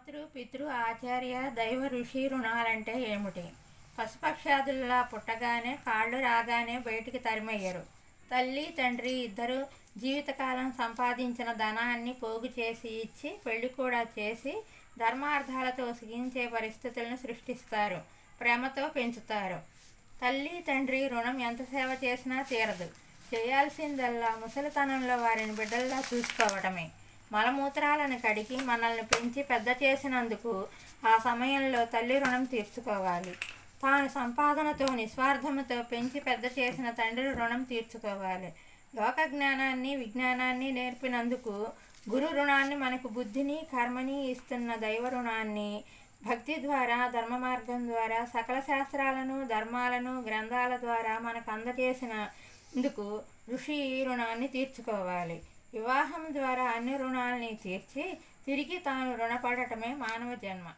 మాతృ పితృ ఆచార్య దైవ ఋషి రుణాలంటే ఏమిటి? పశుపక్షాదుల్లా పుట్టగానే కాళ్ళు రాగానే బయటికి తరిమయ్యరు. తల్లి తండ్రి ఇద్దరు జీవితకాలం సంపాదించిన ధనాన్ని పోగు చేసి ఇచ్చి పెళ్లి కూడా చేసి ధర్మార్థాలతో సిగించే పరిస్థితులను సృష్టిస్తారు. ప్రేమతో పెంచుతారు. తల్లి తండ్రి రుణం ఎంత సేవ చేసినా తీరదు. చేయాల్సిందల్లా ముసలితనంలో వారిని బిడ్డల్లా చూసుకోవటమే. మలమూత్రాలను కడిగి మనల్ని పెంచి పెద్ద చేసినందుకు ఆ సమయంలో తల్లి రుణం తీర్చుకోవాలి. తాను సంపాదనతో నిస్వార్థముతో పెంచి పెద్ద చేసిన తండ్రి రుణం తీర్చుకోవాలి. లోక జ్ఞానాన్ని విజ్ఞానాన్ని నేర్పినందుకు గురు రుణాన్ని, మనకు బుద్ధిని కర్మని ఇస్తున్న దైవ రుణాన్ని, భక్తి ద్వారా ధర్మ మార్గం ద్వారా సకల శాస్త్రాలను ధర్మాలను గ్రంథాల ద్వారా మనకు అందజేసినందుకు ఋషి రుణాన్ని తీర్చుకోవాలి. వివాహం ద్వారా అన్ని రుణాలని తీర్చి తిరిగి తాను రుణపడటమే మానవ జన్మ.